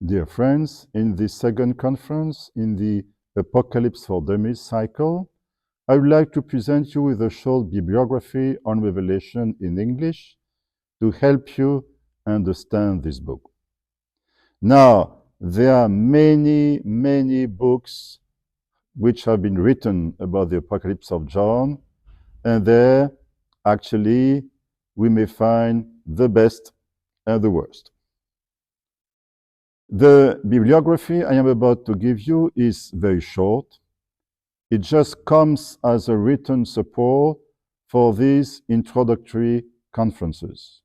Dear friends, in this second conference in the Apocalypse for Dummies cycle, I would like to present you with a short bibliography on Revelation in English to help you understand this book. Now, there are many books which have been written about the Apocalypse of John, and there, actually, we may find the best and the worst. The bibliography I am about to give you is very short. It just comes as a written support for these introductory conferences.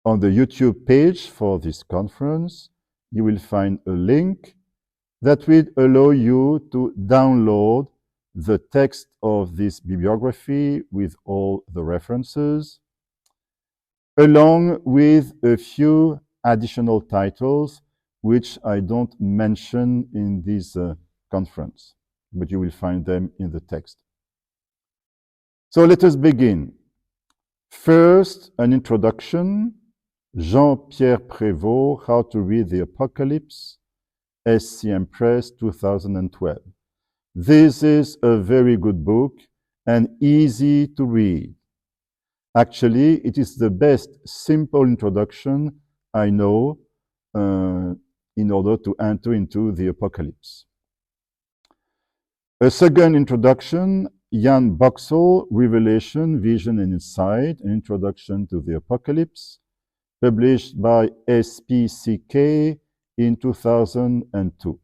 On the YouTube page for this conference, you will find a link that will allow you to download the text of this bibliography with all the references, along with a few additional titles which I don't mention in this conference, but you will find them in the text. So let us begin. First, an introduction. Jean-Pierre Prévost, How to Read the Apocalypse, SCM Press, 2012. This is a very good book and easy to read. Actually, it is the best simple introduction I know in order to enter into the Apocalypse. A second introduction, Jan Boxall, Revelation, Vision and Insight, an introduction to the Apocalypse, published by SPCK in 2002.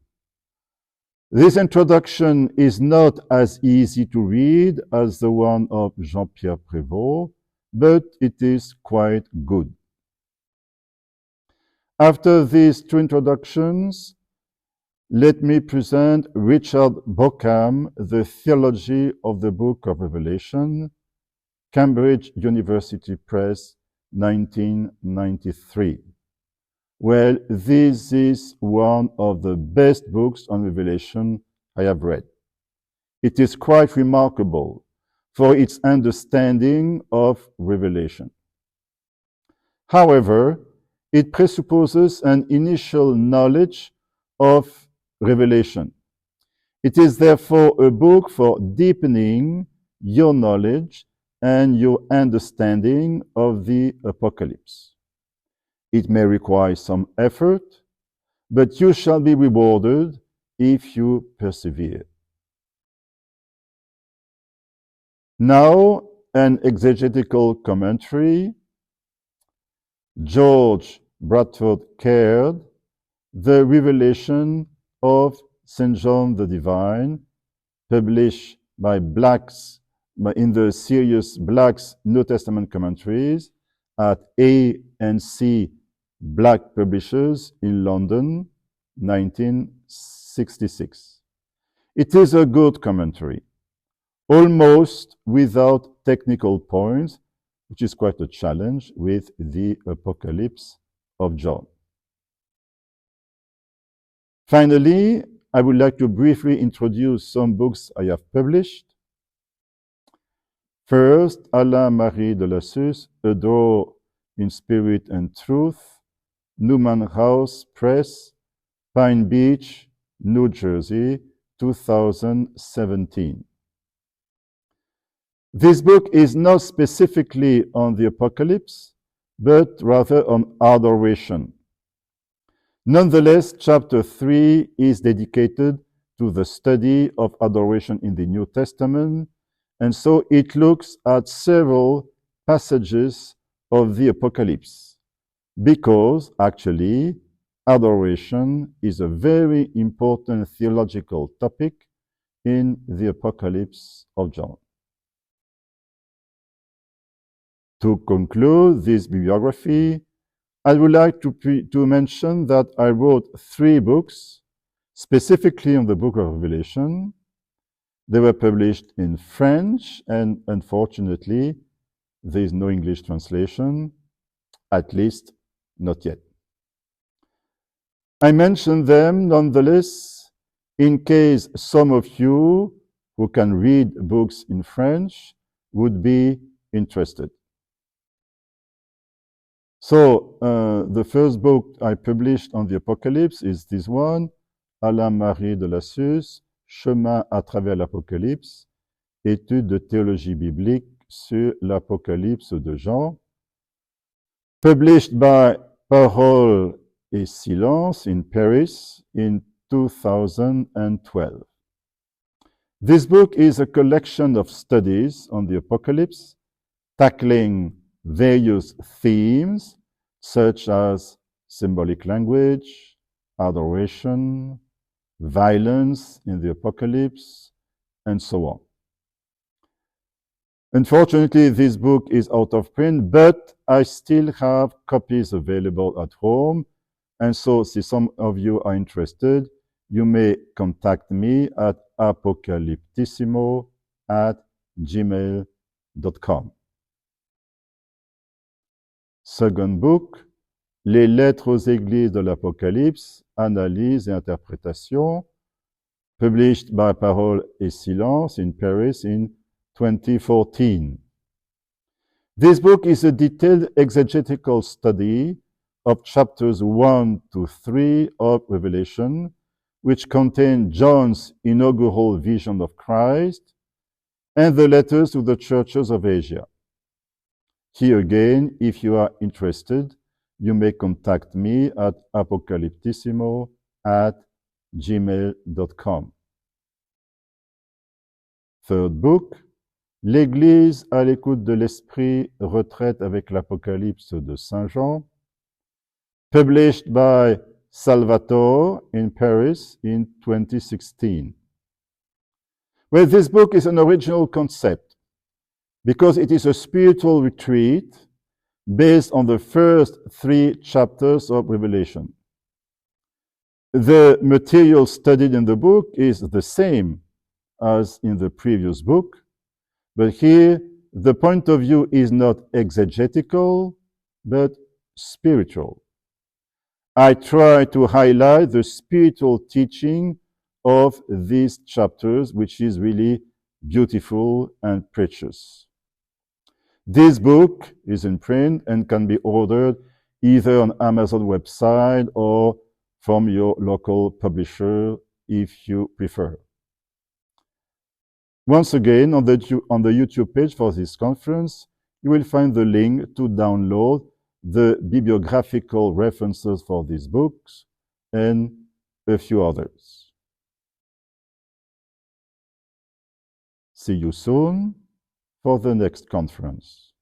This introduction is not as easy to read as the one of Jean-Pierre Prévost, but it is quite good. After these two introductions, let me present Richard Bauckham, The Theology of the Book of Revelation, Cambridge University Press, 1993. Well, this is one of the best books on Revelation I have read. It is quite remarkable for its understanding of Revelation. However, it presupposes an initial knowledge of Revelation. It is therefore a book for deepening your knowledge and your understanding of the Apocalypse. It may require some effort, but you shall be rewarded if you persevere. Now, an exegetical commentary. George Bradford Caird, The Revelation of St. John the Divine, published by Blacks in the series Black's New Testament Commentaries at A&C Black Publishers in London, 1966. It is a good commentary, almost without technical points, which is quite a challenge with the Apocalypse of John. Finally, I would like to briefly introduce some books I have published. First, Alain-Marie de Lassus, Adore in Spirit and Truth, Newman House Press, Pine Beach, New Jersey, 2017. This book is not specifically on the Apocalypse, but rather on adoration. Nonetheless, chapter 3 is dedicated to the study of adoration in the New Testament, and so it looks at several passages of the Apocalypse, because actually adoration is a very important theological topic in the Apocalypse of John. To conclude this bibliography, I would like to mention that I wrote 3 books specifically on the book of Revelation. They were published in French, and unfortunately, there is no English translation, at least not yet. I mention them nonetheless in case some of you who can read books in French would be interested. So the first book I published on the Apocalypse is this one, Alain-Marie de Lassus, Chemin à travers l'Apocalypse, étude de théologie biblique sur l'Apocalypse de Jean, published by Parole et Silence in Paris in 2012. This book is a collection of studies on the Apocalypse, tackling various themes such as symbolic language, adoration, violence in the Apocalypse, and so on. Unfortunately, this book is out of print, but I still have copies available at home. And so, if some of you are interested, you may contact me at apocalyptissimo@gmail.com. Second book, Les lettres aux églises de l'Apocalypse, analyse et interprétation, published by Parole et Silence in Paris in 2014. This book is a detailed exegetical study of chapters 1 to 3 of Revelation, which contain John's inaugural vision of Christ and the letters to the churches of Asia. Here again, if you are interested, you may contact me at apocalyptissimo@gmail.com. Third book, L'Église à l'écoute de l'Esprit, retraite avec l'Apocalypse de Saint Jean, published by Salvatore in Paris in 2016. Well, this book is an original concept because it is a spiritual retreat based on the first 3 chapters of Revelation. The material studied in the book is the same as in the previous book, but here the point of view is not exegetical, but spiritual. I try to highlight the spiritual teaching of these chapters, which is really beautiful and precious. This book is in print and can be ordered either on Amazon website or from your local publisher if you prefer. Once again, on the YouTube page for this conference, you will find the link to download the bibliographical references for these books and a few others. See you soon for the next conference.